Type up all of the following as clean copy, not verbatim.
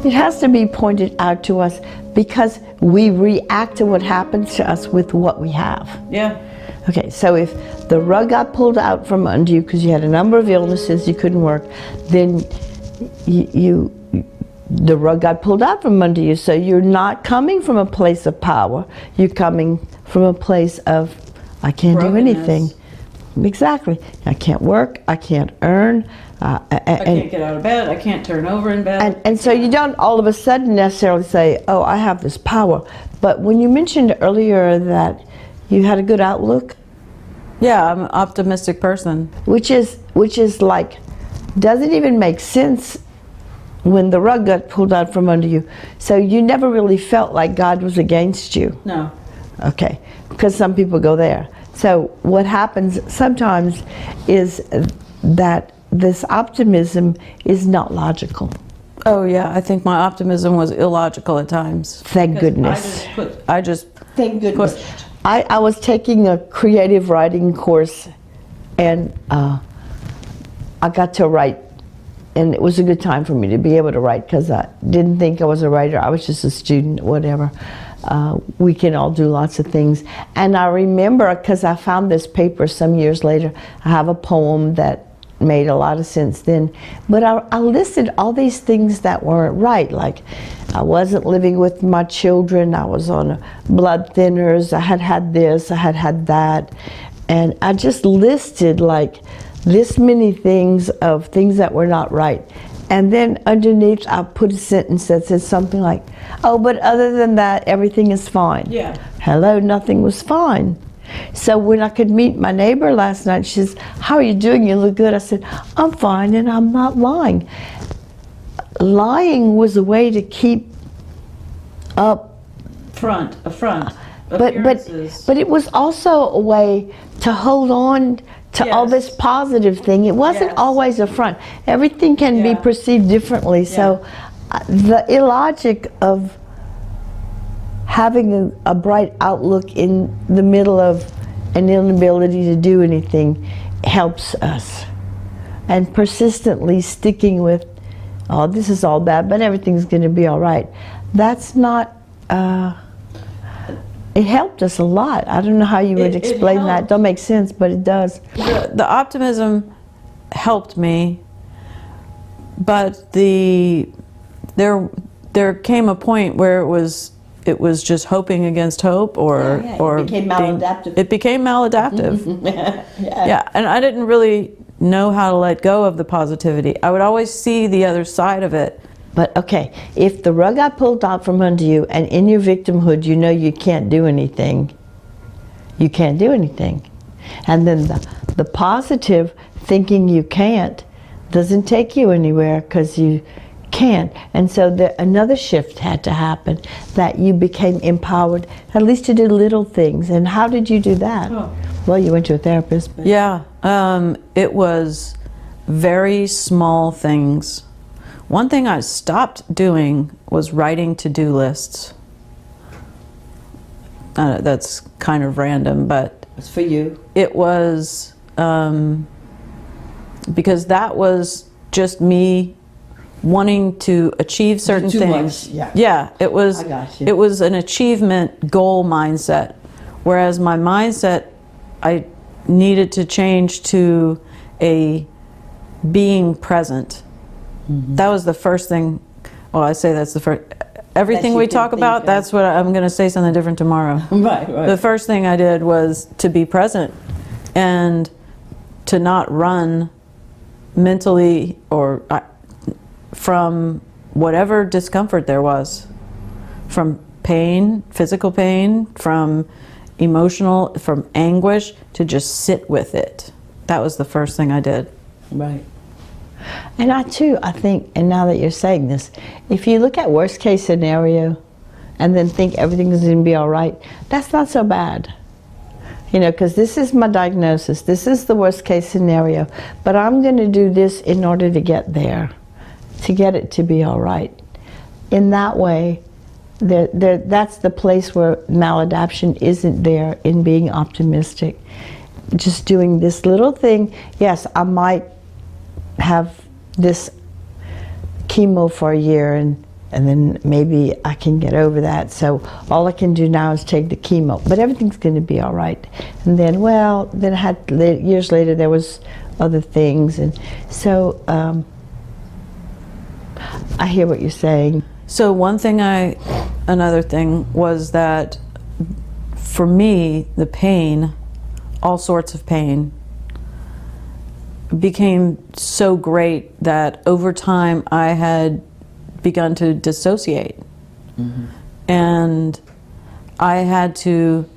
It has to be pointed out to us because we react to what happens to us with what we have. Yeah. Okay, so if the rug got pulled out from under you because you had a number of illnesses, you couldn't work, then the rug got pulled out from under you. So you're not coming from a place of power. You're coming from a place of, I can't do anything. Exactly. I can't work. I can't earn. I can't get out of bed. I can't turn over in bed. And so you don't all of a sudden necessarily say, oh, I have this power. But when you mentioned earlier that you had a good outlook. Yeah, I'm an optimistic person. Which is like, doesn't even make sense when the rug got pulled out from under you. So you never really felt like God was against you. No. Okay, because some people go there. So what happens sometimes is that this optimism is not logical. Oh yeah, I think my optimism was illogical at times. Thank goodness. I just thank goodness. I was taking a creative writing course, and I got to write, and it was a good time for me to be able to write because I didn't think I was a writer. I was just a student, whatever. We can all do lots of things. And I remember, because I found this paper some years later, I have a poem that made a lot of sense then, but I listed all these things that weren't right, like I wasn't living with my children, I was on blood thinners, I had had this, I had had that, and I just listed like this many things of things that were not right. And then underneath I put a sentence that said something like, oh, but other than that, everything is fine. Yeah. Hello, nothing was fine. So when I could meet my neighbor last night, she says, how are you doing? You look good. I said, I'm fine, and I'm not lying. Lying was a way to keep up front. But it was also a way to hold on to all this positive thing. It wasn't always a front. Everything can be perceived differently. So the illogic of having a bright outlook in the middle of an inability to do anything helps us. And persistently sticking with, oh, this is all bad, but everything's going to be all right. That's not, it helped us a lot. I don't know how you would explain that. It don't make sense, but it does. The optimism helped me, but there came a point where it was just hoping against hope, or it became maladaptive. It became maladaptive. Yeah, and I didn't really know how to let go of the positivity. I would always see the other side of it. But okay, if the rug got pulled out from under you, and in your victimhood you know you can't do anything, you can't do anything. And then the positive thinking you can't doesn't take you anywhere because you can't. And so another shift had to happen, that you became empowered at least to do little things. And how did you do that? Oh. Well, you went to a therapist. But. Yeah, it was very small things. One thing I stopped doing was writing to-do lists. That's kind of random, but it's for you. It was because that was just me wanting to achieve certain things. Yeah, it was. I got you. It was an achievement goal mindset, whereas my mindset, I needed to change to a being present. Mm-hmm. That was the first thing. Well, I say that's the first. Everything we talk about, that's what I'm going to say something different tomorrow. Right. The first thing I did was to be present and to not run mentally or from whatever discomfort there was, from pain, physical pain, from emotional, from anguish, to just sit with it. That was the first thing I did. Right. And I think, and now that you're saying this, if you look at worst case scenario and then think everything is going to be all right, that's not so bad. You know, because this is my diagnosis, this is the worst case scenario, but I'm going to do this in order to get there, to get it to be all right. In that way, that's the place where maladaptation isn't there, in being optimistic. Just doing this little thing. Yes, I might have this chemo for a year, and and then maybe I can get over that. So all I can do now is take the chemo, but everything's going to be all right. And then, well, then I had years later there was other things, and so I hear what you're saying. So another thing was that for me, the pain, all sorts of pain, became so great that over time I had begun to dissociate. Mm-hmm. And I had to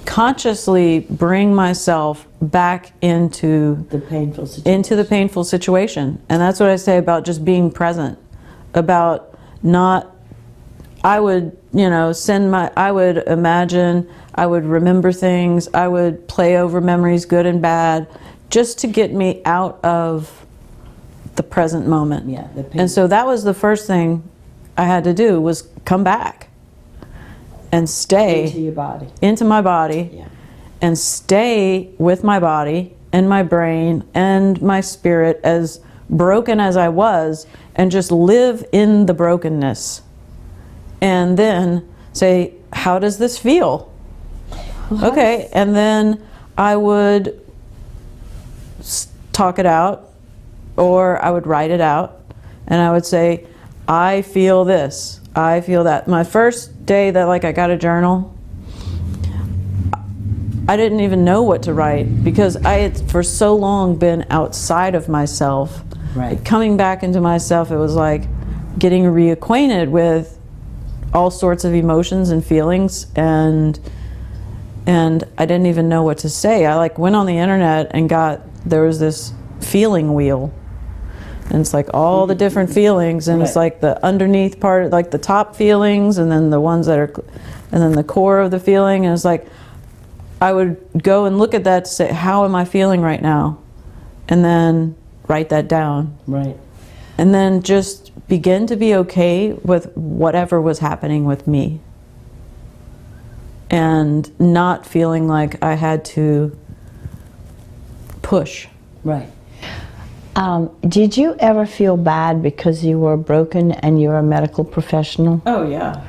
consciously bring myself back into The painful situation. And that's what I say about just being present, about not, I would, I would imagine, I would remember things, I would play over memories, good and bad, just to get me out of the present moment. Yeah, the pain. And so that was the first thing I had to do, was come back and stay Into your body. into my body, Yeah. and stay with my body and my brain and my spirit, as broken as I was, and just live in the brokenness. And then say, how does this feel? Okay, and then I would talk it out, or I would write it out, and I would say, I feel this, I feel that. My first day that I got a journal, I didn't even know what to write, because I had for so long been outside of myself. Right. Coming back into myself, it was like getting reacquainted with all sorts of emotions and feelings, and I didn't even know what to say. I went on the internet and there was this feeling wheel, and it's all the different feelings, and it's the underneath part, the top feelings, and then the ones that are, and then the core of the feeling, and it's I would go and look at that to say, how am I feeling right now? And then write that down. Right. And then just begin to be okay with whatever was happening with me. And not feeling like I had to push. Right. Did you ever feel bad because you were broken and you're a medical professional? Oh, yeah.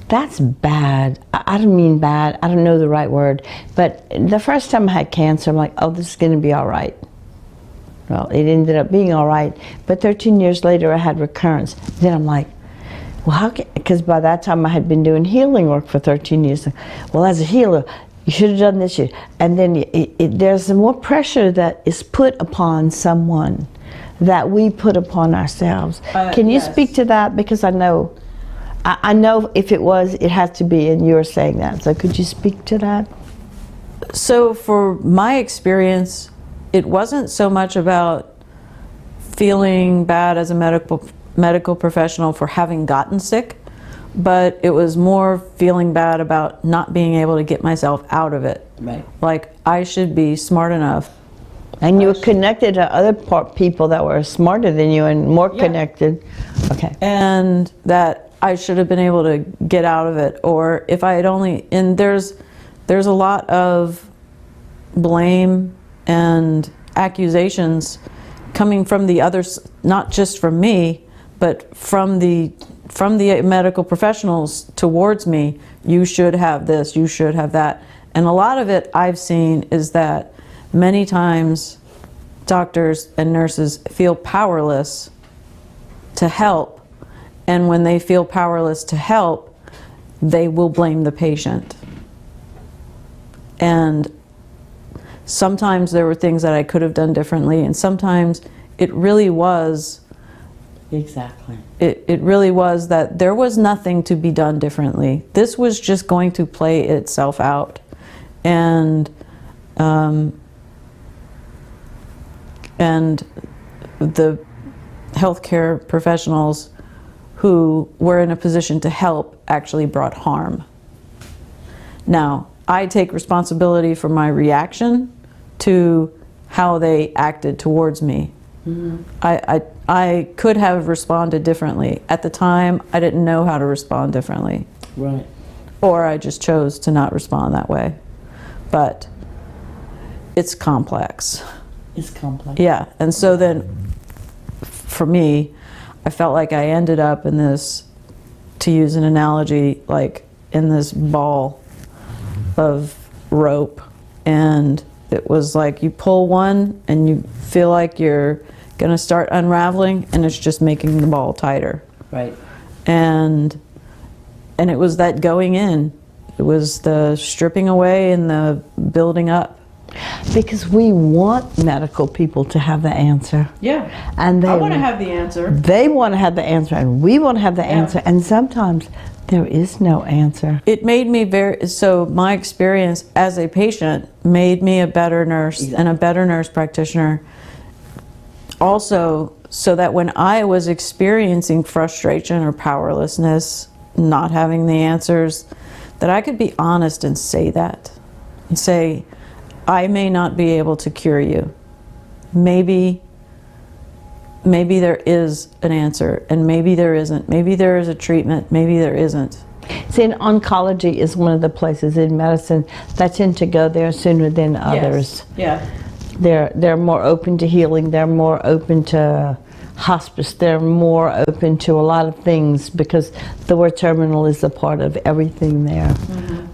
That's bad. I don't mean bad. I don't know the right word. But the first time I had cancer, I'm like, oh, this is going to be all right. Well, it ended up being all right. But 13 years later, I had recurrence. Then I'm like, well, how can, because by that time I had been doing healing work for 13 years. Well, as a healer, you should have done this. And then there's more pressure that is put upon someone that we put upon ourselves. Can you speak to that? Because I know if it was, it has to be, and you're saying that. So could you speak to that? So for my experience, it wasn't so much about feeling bad as a medical professional for having gotten sick, but it was more feeling bad about not being able to get myself out of it. Right. I should be smart enough. And you were connected to other people that were smarter than you and more connected. Okay. And that I should have been able to get out of it, or if I had only, and there's a lot of blame and accusations coming from the others, not just from me, but from the medical professionals towards me. You should have this, you should have that. And a lot of it I've seen is that many times doctors and nurses feel powerless to help, and when they feel powerless to help, they will blame the patient. And sometimes there were things that I could have done differently, and sometimes it really was Exactly. It really was that there was nothing to be done differently. This was just going to play itself out. And the healthcare professionals who were in a position to help actually brought harm. Now, I take responsibility for my reaction to how they acted towards me. Mm-hmm. I could have responded differently. At the time, I didn't know how to respond differently. Right. Or I just chose to not respond that way. But it's complex. It's complex. Yeah, and so then, for me, I felt like I ended up in this, to use an analogy, like in this ball of rope, and it was like you pull one and you feel like you're going to start unraveling, and it's just making the ball tighter. Right. And it was that going in. It was the stripping away and the building up. Because we want medical people to have the answer. Yeah. And I want to have the answer. They want to have the answer, and we want to have the answer. And sometimes there is no answer. It made me so my experience as a patient made me a better nurse and a better nurse practitioner. Also, so that when I was experiencing frustration or powerlessness, not having the answers, that I could be honest and say that. And say, I may not be able to cure you. Maybe there is an answer, and maybe there isn't. Maybe there is a treatment, maybe there isn't. See, and oncology is one of the places in medicine that tend to go there sooner than others. Yes. Yeah. They're more open to healing. They're more open to hospice. They're more open to a lot of things because the word terminal is a part of everything there.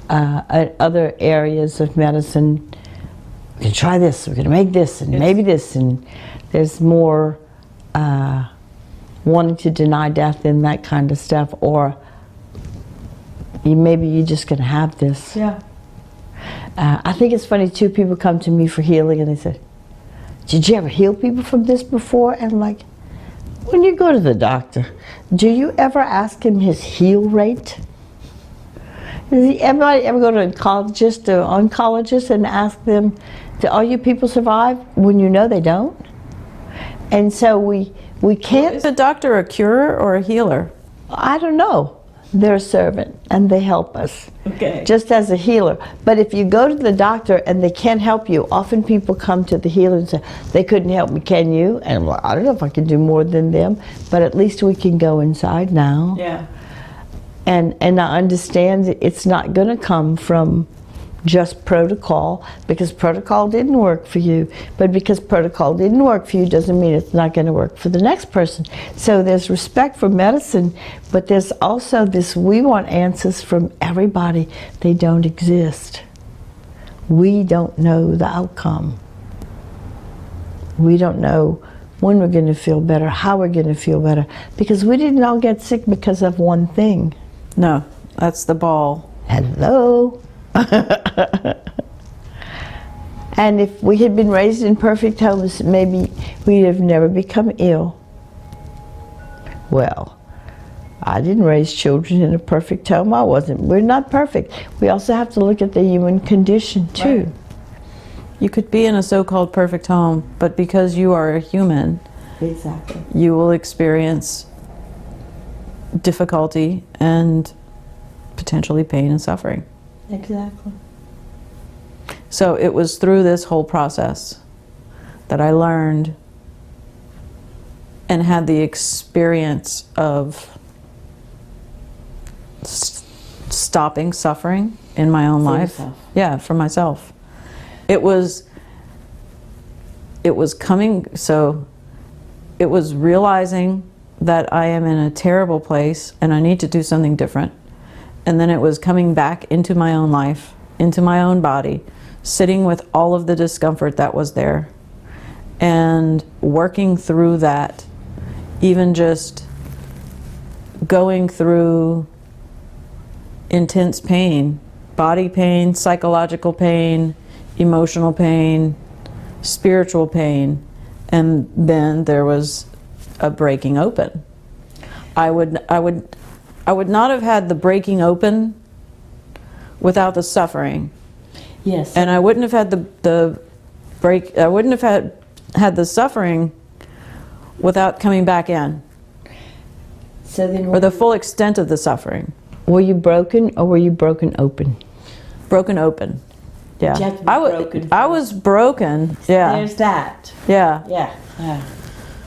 Other areas of medicine, we can try this, we're going to make this, and maybe this, and there's more wanting to deny death and that kind of stuff, or maybe you're just going to have this. Yeah. I think it's funny too, people come to me for healing and they say, did you ever heal people from this before? And I'm like, when you go to the doctor, do you ever ask him his heal rate? Does anybody ever go to an oncologist and ask them, do all you people survive, when you know they don't? And so we can't... Is a doctor a curer or a healer? I don't know. They're a servant and they help us. Okay. Just as a healer. But if you go to the doctor and they can't help you, often people come to the healer and say, they couldn't help me, can you? And I'm like, I don't know if I can do more than them, but at least we can go inside now. Yeah. And I understand that it's not going to come from just protocol, because protocol didn't work for you. But because protocol didn't work for you doesn't mean it's not going to work for the next person. So there's respect for medicine, but there's also this, we want answers from everybody. They don't exist. We don't know the outcome. We don't know when we're going to feel better, how we're going to feel better, because we didn't all get sick because of one thing. No, that's the ball. Hello. And if we had been raised in perfect homes, maybe we'd have never become ill. Well, I didn't raise children in a perfect home. We're not perfect. We also have to look at the human condition too. Right. You could be in a so-called perfect home, but because you are a human, exactly, you will experience difficulty and potentially pain and suffering. Exactly. So it was through this whole process that I learned and had the experience of stopping suffering in my own life. Yourself. Yeah, for myself. It was coming, so it was realizing that I am in a terrible place and I need to do something different. And then it was coming back into my own life, into my own body, sitting with all of the discomfort that was there and working through that, even just going through intense pain, body pain, psychological pain, emotional pain, spiritual pain, and then there was a breaking open. I would not have had the breaking open without the suffering. Yes. And I wouldn't have had the break. I wouldn't have had the suffering without coming back in. So then, or the full extent of the suffering. Were you broken, or were you broken open? Broken open. Yeah. You have to be broken I was broken. Yeah. There's that. Yeah. Yeah.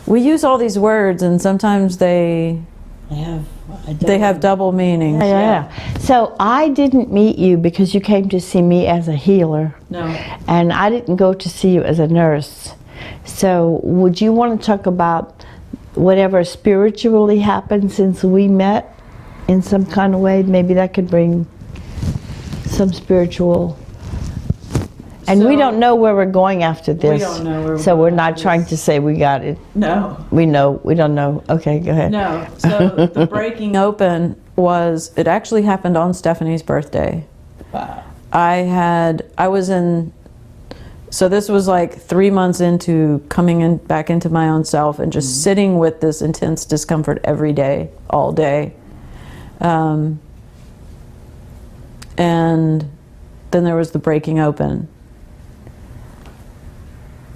We use all these words, and sometimes they have double meanings. Yeah. So I didn't meet you because you came to see me as a healer. No. And I didn't go to see you as a nurse. So would you want to talk about whatever spiritually happened since we met in some kind of way, maybe that could bring some spiritual. And we don't know where we're going after this. We don't know where we're so going we're not after trying this. to say we got it. No. We don't know. Okay, go ahead. No. So the breaking open it actually happened on Stephanie's birthday. Wow. So this was like 3 months into coming back into my own self and just sitting with this intense discomfort every day, all day. And then there was the breaking open.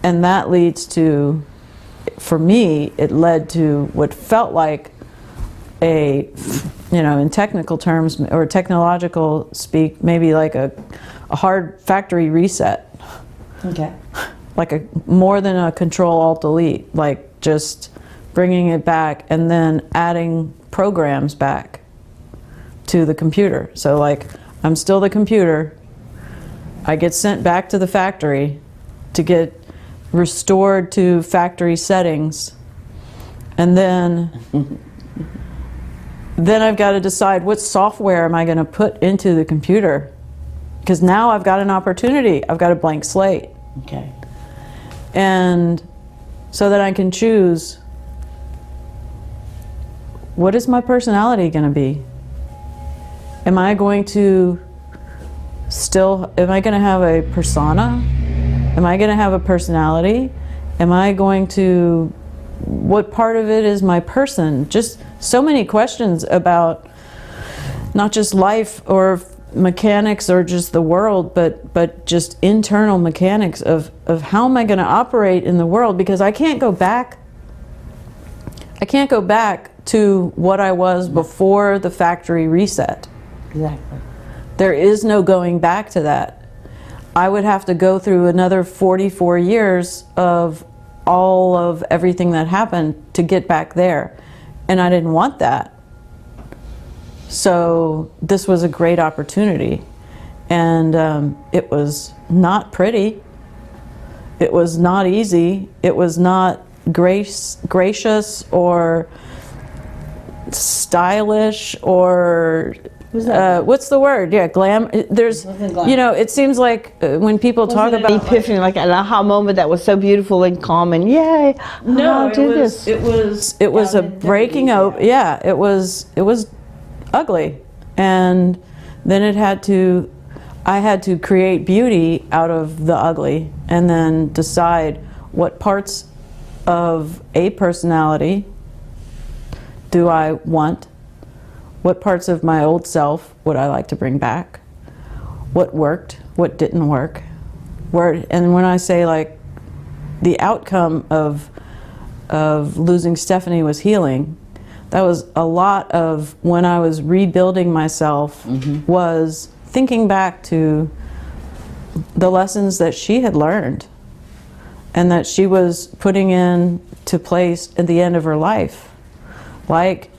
And that leads to, for me, it led to what felt like in technical terms or technological speak, maybe like a hard factory reset. Okay. Like more than a Control-Alt-Delete, like just bringing it back and then adding programs back to the computer. So like, I'm still the computer. I get sent back to the factory to get restored to factory settings. And then I've got to decide what software am I going to put into the computer. Because now I've got an opportunity. I've got a blank slate. Okay. And so that I can choose, what is my personality going to be? Am I going to have a persona? Am I going to have a personality? What part of it is my person? Just so many questions about not just life or mechanics or just the world, but just internal mechanics of how am I going to operate in the world, because I can't go back to what I was before the factory reset. Exactly. There is no going back to that. I would have to go through another 44 years of all of everything that happened to get back there, and I didn't want that. So this was a great opportunity, and it was not pretty, it was not easy, it was not gracious or stylish or what's the word? Yeah, glam. There's, it seems like when people talk about an epiphany, like an aha moment that was so beautiful and calm, and yay! No, it was a Down in breaking open. Yeah, it was ugly, and then I had to create beauty out of the ugly, and then decide what parts of a personality do I want, what parts of my old self would I like to bring back, what worked, what didn't work, and when I say like the outcome of losing Stephanie was healing, that was a lot of when I was rebuilding myself, was thinking back to the lessons that she had learned and that she was putting into place at the end of her life, like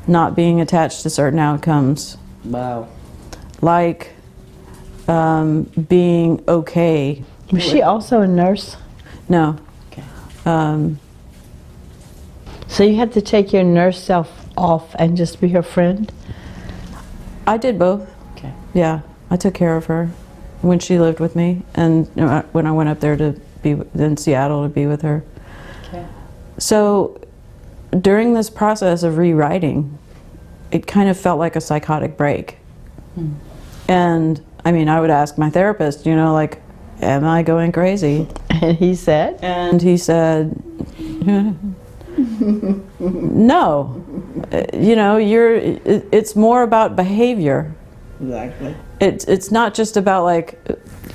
not being attached to certain outcomes. Wow. Like being okay. Was she also a nurse? No. Okay. So you had to take your nurse self off and just be her friend? I did both. Okay. Yeah, I took care of her when she lived with me, and when I went up there to be in Seattle to be with her. Okay. So during this process of rewriting, it kind of felt like a psychotic break. And I mean, I would ask my therapist, like, am I going crazy? And he said? And he said, no, it's more about behavior. Exactly. It's not just about like,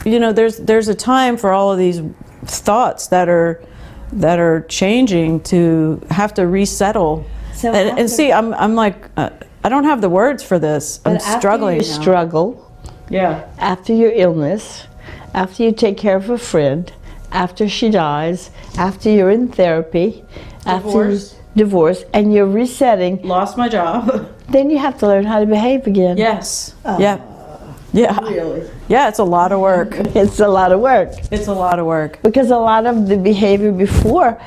there's a time for all of these thoughts that are changing to have to resettle. So and see, I'm like, I don't have the words for this. I'm struggling after you struggle, yeah. After your illness, after you take care of a friend, after she dies, after you're in therapy, Divorce. after divorce, and you're resetting, Lost my job. then you have to learn how to behave again. Yes. Yeah. Really? Yeah, it's a lot of work. It's a lot of work. It's a lot of work. Because a lot of the behavior before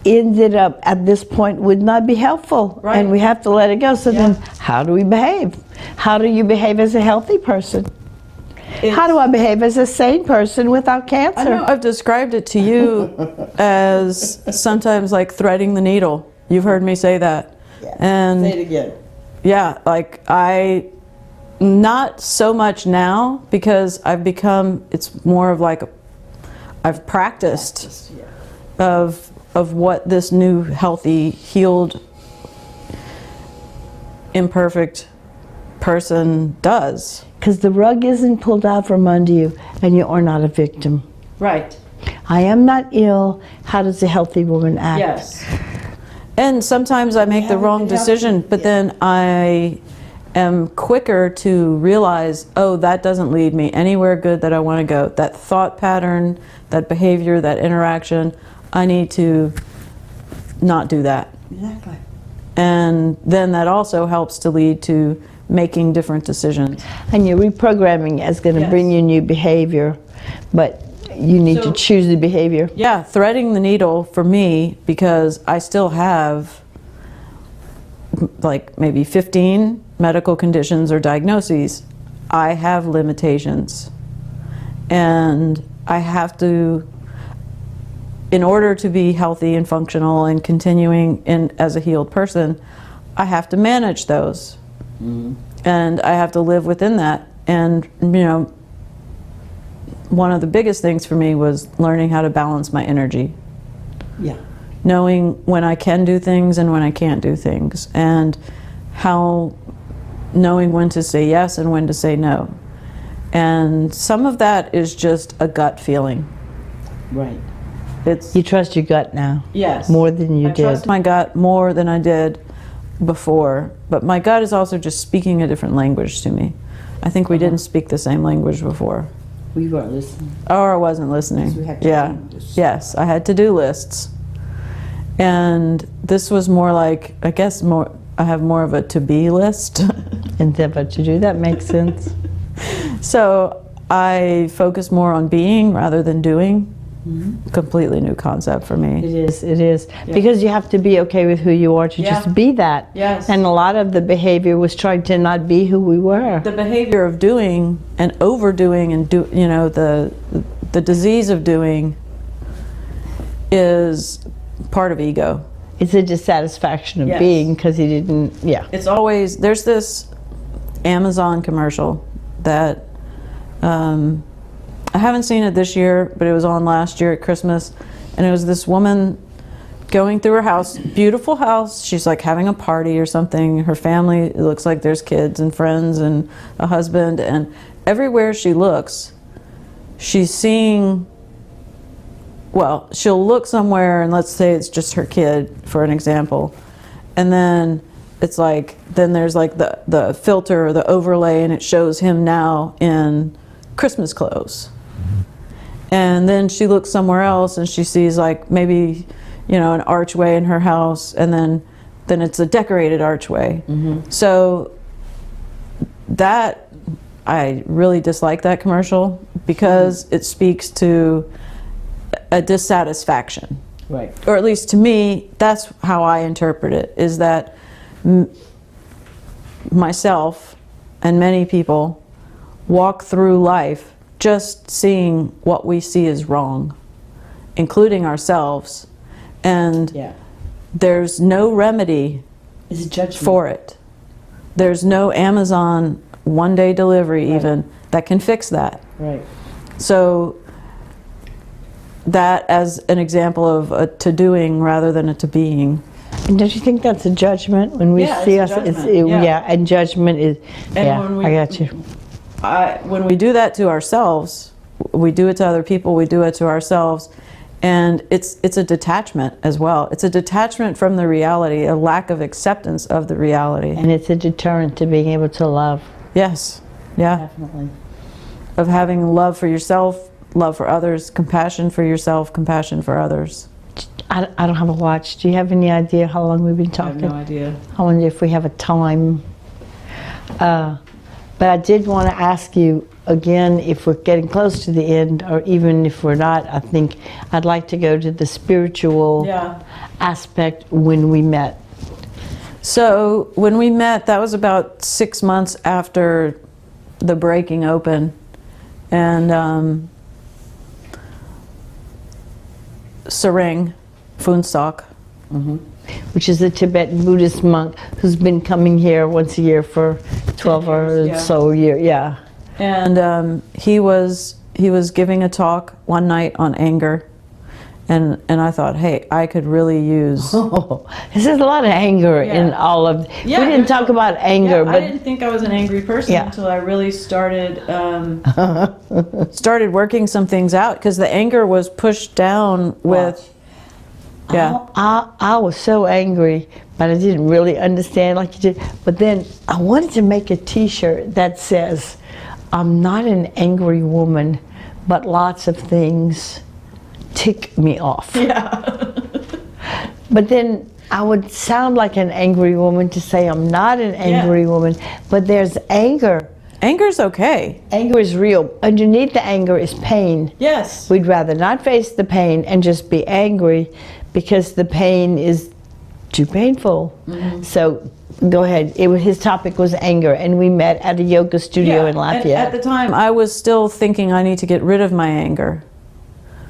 ended up at this point would not be helpful. Right. And we have to let it go. So then how do we behave? How do you behave as a healthy person? How do I behave as a sane person without cancer? I know I've described it to you as sometimes like threading the needle. You've heard me say that. Yeah. And say it again. yeah, like not so much now, because I've become, it's more of like, I've practiced of what this new healthy, healed, imperfect person does. Because the rug isn't pulled out from under you, and you are not a victim. Right. I am not ill. How does a healthy woman act? Yes. And sometimes I make the wrong decision, but then I am quicker to realize, oh, that doesn't lead me anywhere good that I want to go. That thought pattern, that behavior, that interaction, I need to not do that. Exactly. And then that also helps to lead to making different decisions. And your reprogramming is going to bring you new behavior, but you need to choose the behavior. Yeah, threading the needle for me, because I still have like maybe 15 medical conditions or diagnoses. I have limitations, and I have to, in order to be healthy and functional and continuing as a healed person, I have to manage those. And I have to live within that. And you know, one of the biggest things for me was learning how to balance my energy. Yeah. Knowing when I can do things and when I can't do things, and how knowing when to say yes and when to say no. And some of that is just a gut feeling. Right. It's You trust your gut now. yes, More than you I did. trust my gut more than I did before, but my gut is also just speaking a different language to me. I think we didn't speak the same language before. We weren't listening. Or I wasn't listening. We had to Yeah. do this. Yes, I had to-do lists. And this was more like, I guess more, I have more of a to-be list. Endeavor to do that makes sense. So I focus more on being rather than doing. Completely new concept for me. It is. Because you have to be okay with who you are to just be that. Yes. And a lot of the behavior was trying to not be who we were. The behavior of doing and overdoing and you know, the disease of doing is part of ego. It's a dissatisfaction of Yes. being because he didn't, It's always, there's this Amazon commercial that I haven't seen it this year, but it was on last year at Christmas, and it was this woman going through her house, beautiful house. She's like having a party or something. Her family, it looks like there's kids and friends and a husband, and everywhere she looks, she's seeing, well, she'll look somewhere and let's say it's just her kid, for an example, and then it's like, then there's like the filter or the overlay, and it shows him now in Christmas clothes. And then she looks somewhere else and she sees like maybe, you know, an archway in her house, and then it's a decorated archway. So that, I really dislike that commercial because it speaks to a dissatisfaction. Right. Or at least to me, that's how I interpret it, is that myself and many people walk through life just seeing what we see is wrong, including ourselves, and there's no remedy It's a judgment. for it. There's no Amazon one-day delivery even that can fix that. Right. So that as an example of a to-doing rather than a to-being. And don't you think that's a judgment when we Yeah, see it's us? a judgment, And judgment is. when we- I got you. When we do that to ourselves, we do it to other people, we do it to ourselves, and it's a detachment as well. It's a detachment from the reality, a lack of acceptance of the reality. And it's a deterrent to being able to love. Yes, yeah, Definitely. of having love for yourself, love for others, compassion for yourself, compassion for others. I don't have a watch. Do you have any idea how long we've been I have talking? no idea. I wonder if we have a time. But I did want to ask you, again, if we're getting close to the end, or even if we're not, I think I'd like to go to the spiritual aspect when we met. So when we met, that was about 6 months after the breaking open, and Sarang Phuntsok, which is a Tibetan Buddhist monk who's been coming here once a year for 12 or so years. Yeah. And he was giving a talk one night on anger, and I thought, hey, I could really use. There's a lot of anger in all of. We didn't talk about anger, but I didn't think I was an angry person until I really started started working some things out, because the anger was pushed down with. I was so angry, but I didn't really understand like you did. But then I wanted to make a T-shirt that says, "I'm not an angry woman, but lots of things tick me off." Yeah. But then I would sound like an angry woman to say I'm not an angry woman, but there's anger. Anger's okay. Anger is real. Underneath the anger is pain. Yes. We'd rather not face the pain and just be angry, because the pain is too painful. So go ahead. His topic was anger, and we met at a yoga studio in Lafayette. At the time, I was still thinking I need to get rid of my anger.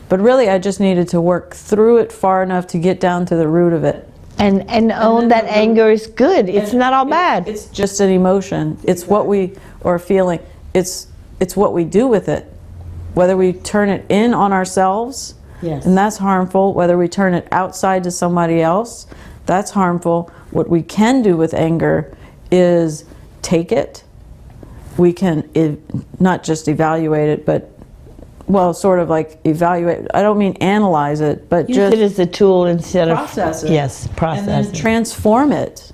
But really, I just needed to work through it far enough to get down to the root of it. And own that anger is good. It's not all bad. It's just an emotion. It's what we are feeling. It's what we do with it. Whether we turn it in on ourselves, and that's harmful. Whether we turn it outside to somebody else, that's harmful. What we can do with anger is take it. We can not just evaluate it, but sort of like evaluate. I don't mean analyze it, but Use just it as a tool instead process of it. Yes, process and then it. transform it,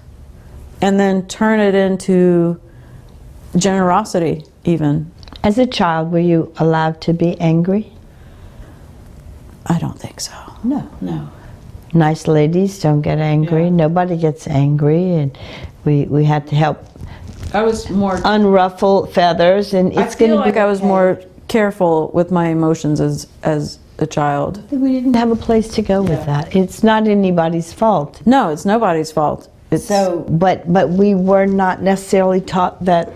and then turn it into generosity. Even as a child, were you allowed to be angry? I don't think so. No. No. Nice ladies don't get angry. Yeah. Nobody gets angry, and we had to help I was more. unruffle feathers, and it's I feel going to like be I was okay. more careful with my emotions as a child. We didn't have a place to go with that. It's not anybody's fault. No, it's nobody's fault. It's So, but we were not necessarily taught that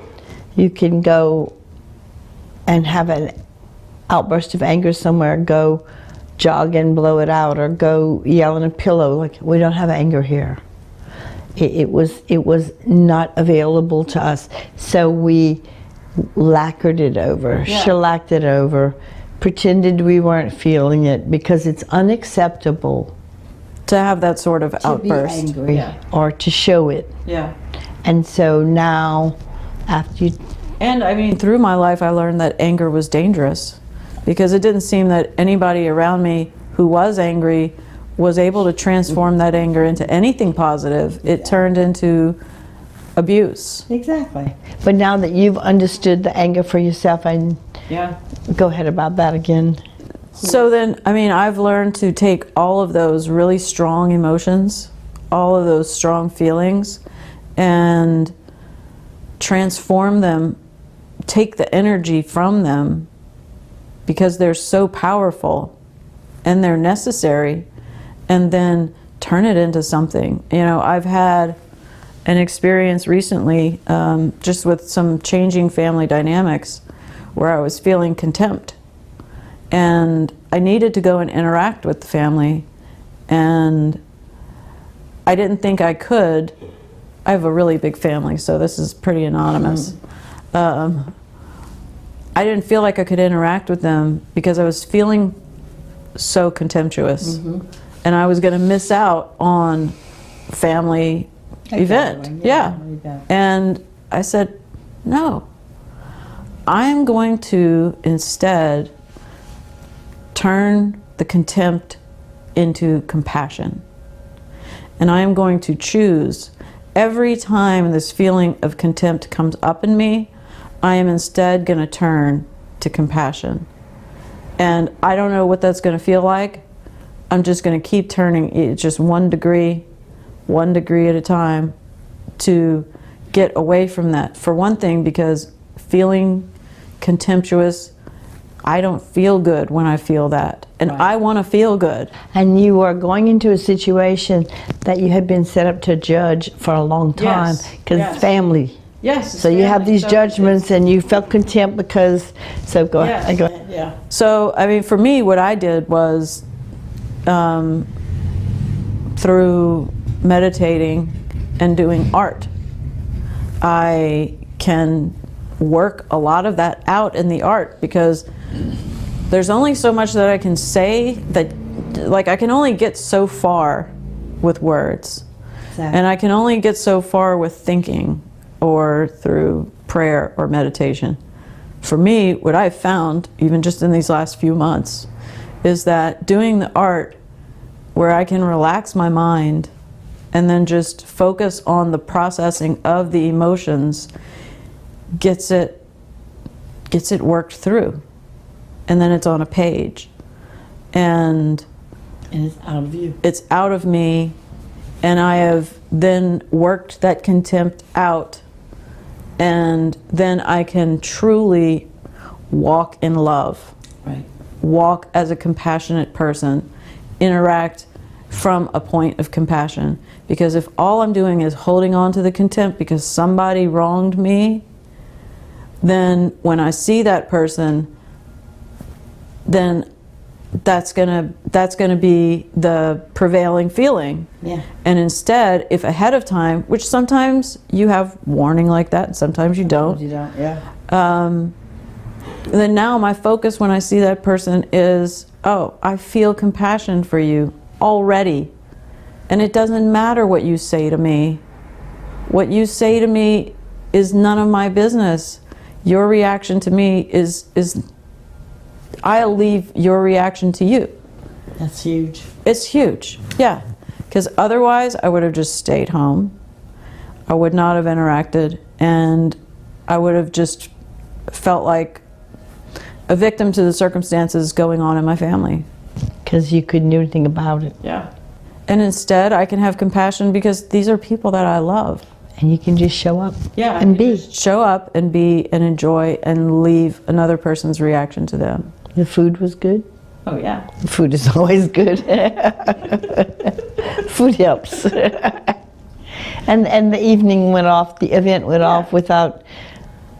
you can go and have an outburst of anger somewhere, go jog and blow it out, or go yell in a pillow. Like, we don't have anger here. It was not available to us. So we lacquered it over, shellacked it over, pretended we weren't feeling it, because it's unacceptable to have that sort of outburst. to be angry or to show it. Yeah. And so now, after you... And I mean, through my life, I learned that anger was dangerous, because it didn't seem that anybody around me who was angry was able to transform that anger into anything positive. It turned into abuse. Exactly. But now that you've understood the anger for yourself, and go ahead about that again. So then, I mean, I've learned to take all of those really strong emotions, all of those strong feelings, and transform them, take the energy from them, because they're so powerful and they're necessary, and then turn it into something. You know, I've had an experience recently, just with some changing family dynamics, where I was feeling contempt. And I needed to go and interact with the family, and I didn't think I could. I have a really big family, so this is pretty anonymous. I didn't feel like I could interact with them because I was feeling so contemptuous. And I was going to miss out on family event. And I said, no, I'm going to instead turn the contempt into compassion. And I am going to choose, every time this feeling of contempt comes up in me, I am instead going to turn to compassion. And I don't know what that's going to feel like. I'm just going to keep turning it just 1 degree at a time, to get away from that. For one thing, because feeling contemptuous. I don't feel good when I feel that. And Right. I want to feel good. And you are going into a situation that you had been set up to judge for a long time, Yes, because yes. it's family. Yes. So you have these judgments, and you felt contempt because, so go ahead. Go ahead. Yeah. So, I mean, for me, what I did was, through meditating and doing art, I can work a lot of that out in the art, because there's only so much that I can say, that, like, I can only get so far with words. Exactly. And I can only get so far with thinking or through prayer or meditation. For me, what I've found, even just in these last few months, is that doing the art, where I can relax my mind and then just focus on the processing of the emotions, gets it worked through. And then it's on a page. And it's out of you. It's out of me, and I have then worked that contempt out, and then I can truly walk in love. Right. Walk as a compassionate person, interact from a point of compassion. Because if all I'm doing is holding on to the contempt because somebody wronged me, then when I see that person, then that's gonna be the prevailing feeling. Yeah. And instead, if ahead of time, which sometimes you have warning like that, and sometimes you don't, Yeah. then now my focus when I see that person is, oh, I feel compassion for you already. And it doesn't matter what you say to me. What you say to me is none of my business. Your reaction to me is I'll leave your reaction to you. That's huge. It's huge, yeah. Because otherwise I would have just stayed home. I would not have interacted, and I would have just felt like a victim to the circumstances going on in my family. Because you couldn't do anything about it. Yeah. And instead I can have compassion because these are people that I love. And you can just show up. Yeah. And be. Show up and be and enjoy and leave another person's reaction to them. The food was good? Oh yeah. The food is always good. Food helps. And the evening went off, the event went off without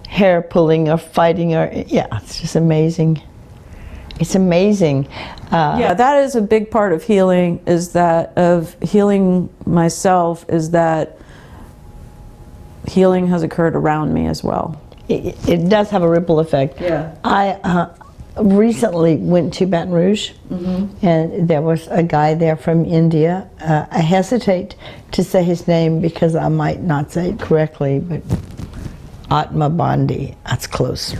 hair pulling or fighting or, yeah, it's just amazing. It's amazing. Yeah, that is a big part of healing, is that of healing myself, is that healing has occurred around me as well. It does have a ripple effect. Yeah. I recently went to Baton Rouge, and there was a guy there from India. I hesitate to say his name because I might not say it correctly, but Atma Bandi, that's close.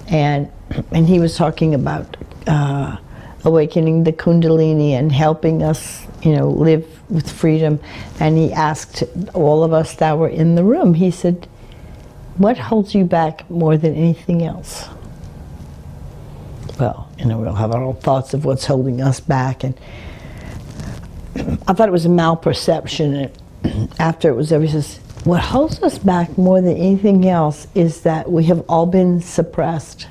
And he was talking about awakening the Kundalini and helping us, live with freedom. And he asked all of us that were in the room, he said, what holds you back more than anything else? Well, we'll have our own thoughts of what's holding us back. And I thought it was a malperception. And after it was over, he says, what holds us back more than anything else is that we have all been suppressed.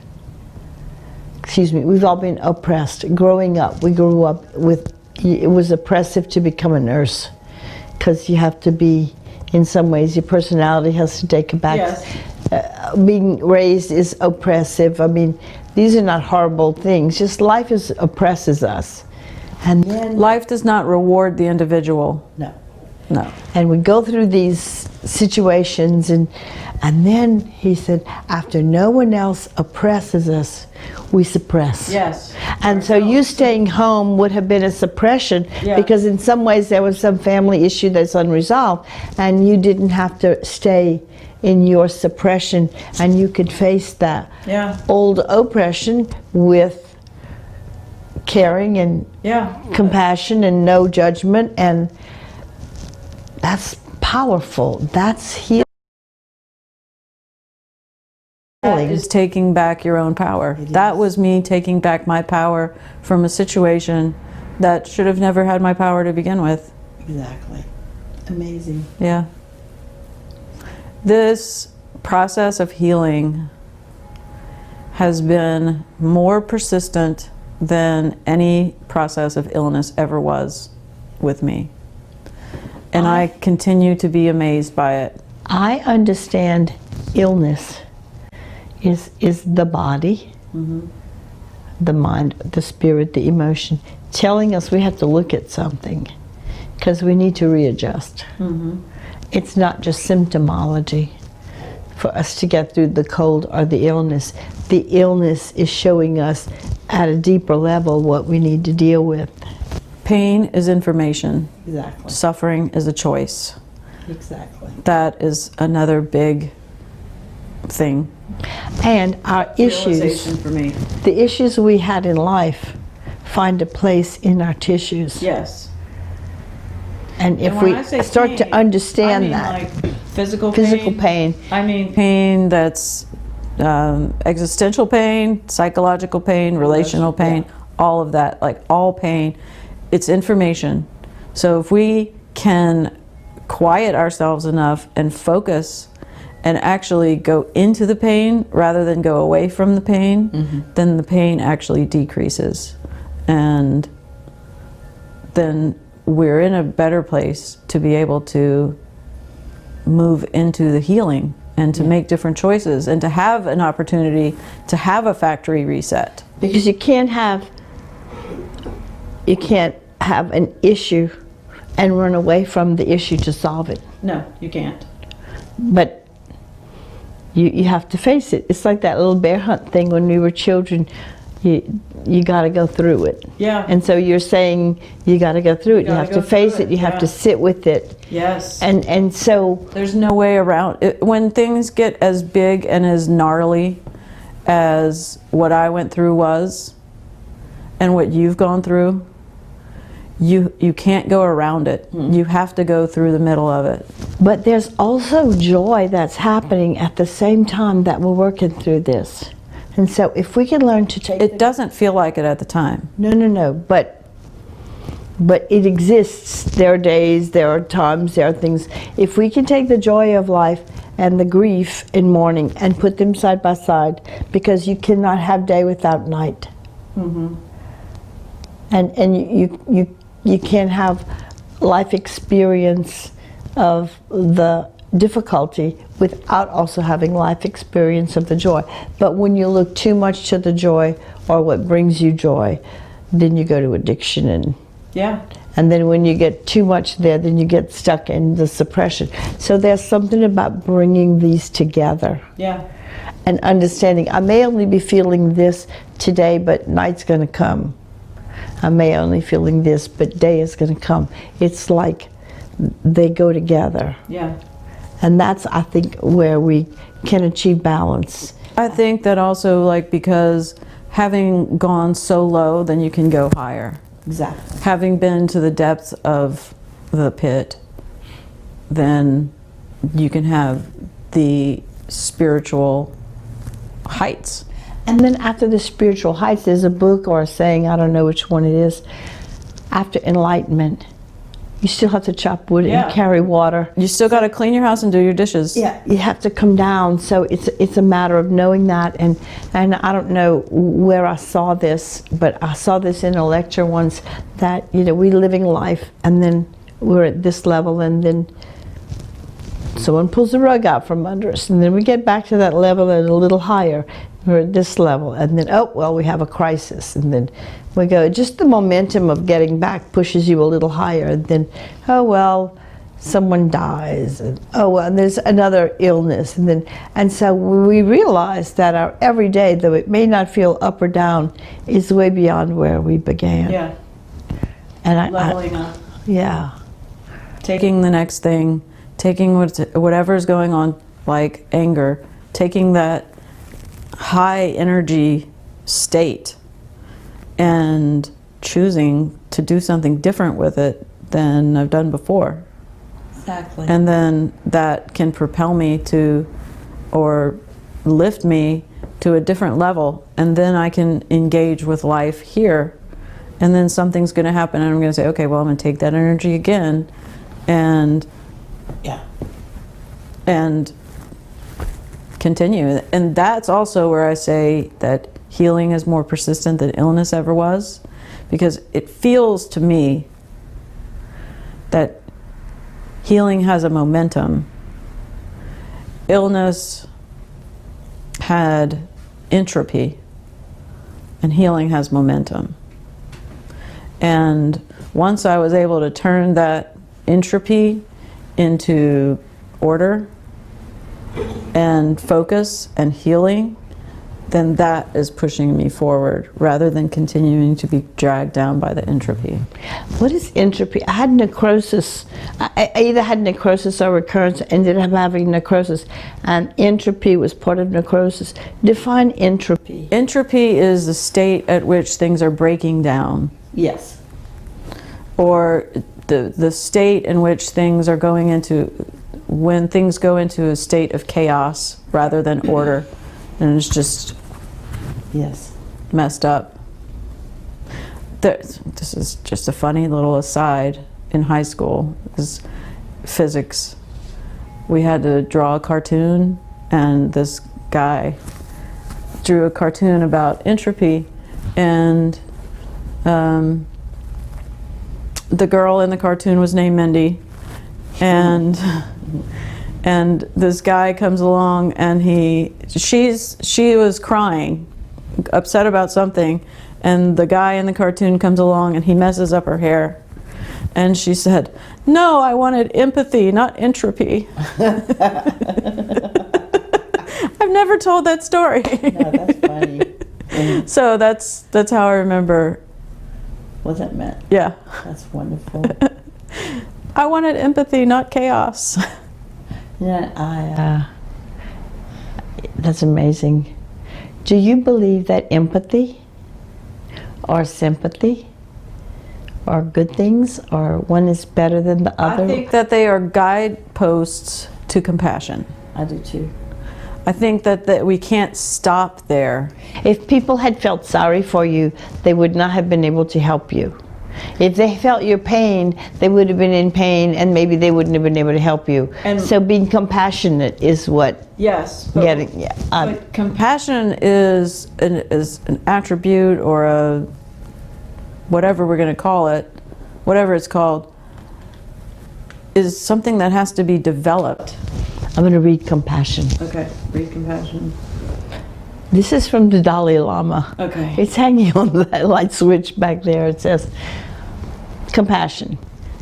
We've all been oppressed. Growing up, we grew up with, it was oppressive to become a nurse, because you have to be, in some ways, your personality has to take a back. Yes. Being raised is oppressive. I mean, these are not horrible things, just life oppresses us. And then Life does not reward the individual. No. No. And we go through these situations, and then he said, after no one else oppresses us, we suppress. Yes. And so you staying home would have been a suppression, because in some ways there was some family issue that's unresolved, and you didn't have to stay in your suppression, and you could face that old oppression with caring and compassion and no judgment, and that's powerful. That's healing. That is taking back your own power. That was me taking back my power from a situation that should have never had my power to begin with. Exactly. Amazing. Yeah. This process of healing has been more persistent than any process of illness ever was with me. And I continue to be amazed by it. I understand illness is the body, the mind, the spirit, the emotion, telling us we have to look at something because we need to readjust. It's not just symptomology for us to get through the cold or the illness. The illness is showing us at a deeper level what we need to deal with. Pain is information. Exactly. Suffering is a choice. Exactly. That is another big thing. And our issues, Realization for me. the issues we had in life, find a place in our tissues. Yes. And if when we I say start to pain, understand I mean that, like physical pain, I mean pain that's existential pain, psychological pain, relational pain, all of that, like all pain, it's information. So if we can quiet ourselves enough and focus and actually go into the pain rather than go away from the pain, then the pain actually decreases. And then we're in a better place to be able to move into the healing and to make different choices and to have an opportunity to have a factory reset. because you can't have an issue and run away from the issue to solve it. No, you can't. But you have to face it. It's like that little bear hunt thing when we were children. You got to go through it. Yeah. And so you're saying you got to go through it. You gotta have to go face through it. it, You have to yeah. sit with it. Yes. And so There's no way around it. When things get as big and as gnarly as what I went through was, and what you've gone through, you can't go around it. You have to go through the middle of it. but there's also joy that's happening at the same time that we're working through this. And so if we can learn to take It doesn't feel like it at the time. No, but it exists. There are days, there are times, there are things. If we can take the joy of life and the grief in mourning and put them side by side, because you cannot have day without night. And you can't have life experience of the difficulty without also having life experience of the joy. But when you look too much to the joy or what brings you joy, then you go to addiction, and then when you get too much there, then you get stuck in the suppression. So there's something about bringing these together and understanding. I may only be feeling this today, but night's going to come. I may only feeling this, but day is going to come. It's like they go together. And that's, I think, where we can achieve balance. I think that also, like, because having gone so low, then you can go higher. Exactly. Having been to the depths of the pit, then you can have the spiritual heights. And then after the spiritual heights, there's a book or a saying, I don't know which one it is, after enlightenment, you still have to chop wood and carry water. You still got to clean your house and do your dishes. Yeah, you have to come down. So it's a matter of knowing that. And I don't know where I saw this, but I saw this in a lecture once, that, you know, we're living life and then we're at this level, and then someone pulls the rug out from under us, and then we get back to that level and a little higher. We're at this level, and then, oh, well, we have a crisis, and then we go, just the momentum of getting back pushes you a little higher, and then, oh, well, someone dies, and oh, well, and there's another illness, and so we realize that our everyday, though it may not feel up or down, is way beyond where we began. And Leveling up. Yeah. Taking the next thing, taking whatever's going on, like anger, taking that high energy state and choosing to do something different with it than I've done before. Exactly. And then that can propel me to, or lift me to a different level, and then I can engage with life here, and then something's going to happen, and I'm going to say, okay, well, I'm going to take that energy again, and continue. And that's also where I say that healing is more persistent than illness ever was, because it feels to me that healing has a momentum. Illness had entropy, and healing has momentum. And once I was able to turn that entropy into order and focus and healing, then that is pushing me forward rather than continuing to be dragged down by the entropy. What is entropy? I had necrosis. I either had necrosis or recurrence, ended up having necrosis, and entropy was part of necrosis. Define entropy. Entropy is the state at which things are breaking down, Yes. or the state in which things are going into, when things go into a state of chaos rather than order, and it's just Yes. messed up. This is just a funny little aside. In high school, is physics. We had to draw a cartoon, and this guy drew a cartoon about entropy, and the girl in the cartoon was named Mindy, and this guy comes along, and she was crying, upset about something, and the guy in the cartoon comes along and he messes up her hair, and she said, "No, I wanted empathy, not entropy." I've never told that story. No, that's funny. So that's how I remember. What that meant. Yeah. That's wonderful. I wanted empathy, not chaos. Yeah, that's amazing. Do you believe that empathy or sympathy are good things, or one is better than the other? I think that they are guideposts to compassion. I do too. I think that we can't stop there. If people had felt sorry for you, they would not have been able to help you. If they felt your pain, they would have been in pain, and maybe they wouldn't have been able to help you. And so being compassionate is what yes, getting, but compassion is an attribute, or a whatever we're going to call it, whatever it's called, is something that has to be developed. I'm going to read compassion. Okay, read compassion. This is from the Dalai Lama. Okay. It's hanging on the light switch back there. It says, compassion.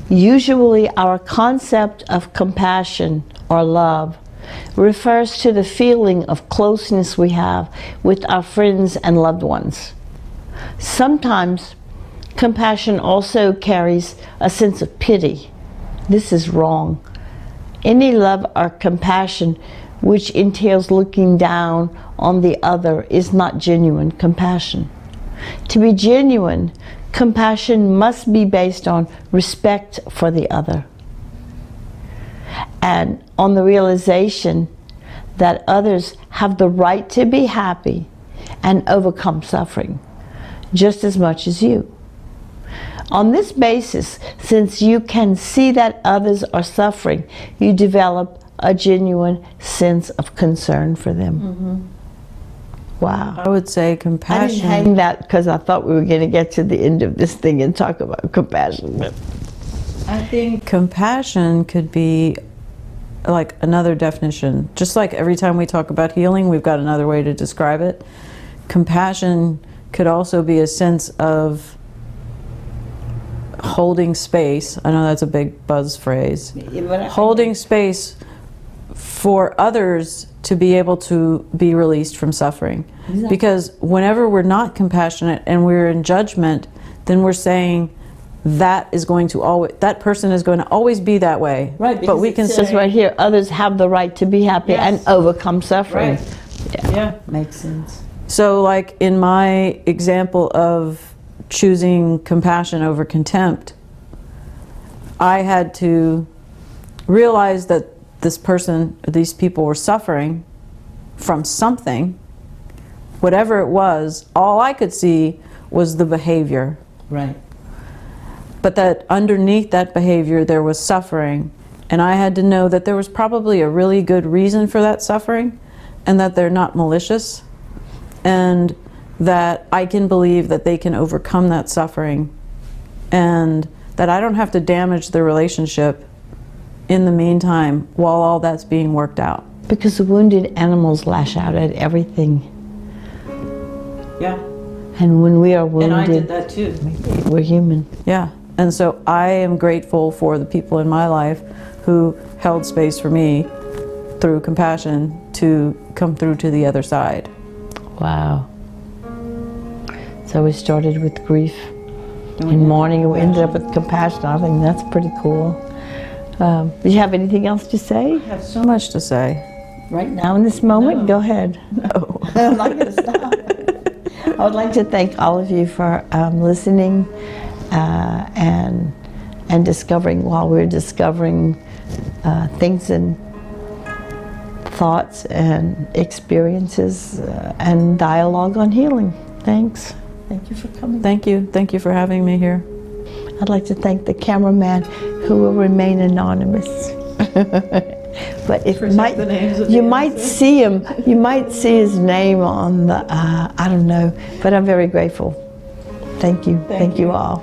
Usually our concept of compassion or love refers to the feeling of closeness we have with our friends and loved ones. Sometimes compassion also carries a sense of pity. This is wrong. Any love or compassion which entails looking down on the other is not genuine compassion. To be genuine, compassion must be based on respect for the other and on the realization that others have the right to be happy and overcome suffering just as much as you. On this basis, since you can see that others are suffering, you develop a genuine sense of concern for them. Mm-hmm. Wow. I would say compassion. I didn't hang that because I thought we were going to get to the end of this thing and talk about compassion. But I think compassion could be like another definition. Just like every time we talk about healing, we've got another way to describe it. Compassion could also be a sense of holding space. I know that's a big buzz phrase. Holding space for others to be able to be released from suffering. Exactly. Because whenever we're not compassionate and we're in judgment, then we're saying that person is going to always be that way. Right, but we can say right here, others have the right to be happy and overcome suffering. Right. Yeah. Makes sense. So like in my example of choosing compassion over contempt, I had to realize that these people were suffering from something, whatever it was. All I could see was the behavior. Right. But that underneath that behavior there was suffering, and I had to know that there was probably a really good reason for that suffering, and that they're not malicious, and that I can believe that they can overcome that suffering, and that I don't have to damage the relationship in the meantime while all that's being worked out. Because the wounded animals lash out at everything. Yeah. And when we are wounded, And I did that too. we're human. Yeah. And so I am grateful for the people in my life who held space for me through compassion to come through to the other side. Wow. So we started with grief and mourning, and we ended up with compassion. I think that's pretty cool. Do you have anything else to say? I have so much to say. Right now in this moment? No. Go ahead. No. I'm not going to stop. I would like to thank all of you for listening and discovering, while we're discovering things and thoughts and experiences and dialogue on healing. Thanks. Thank you for coming. Thank you. Thank you for having me here. I'd like to thank the cameraman who will remain anonymous. But if you might see him, you might see his name on the, I don't know, but I'm very grateful. Thank you. Thank you all.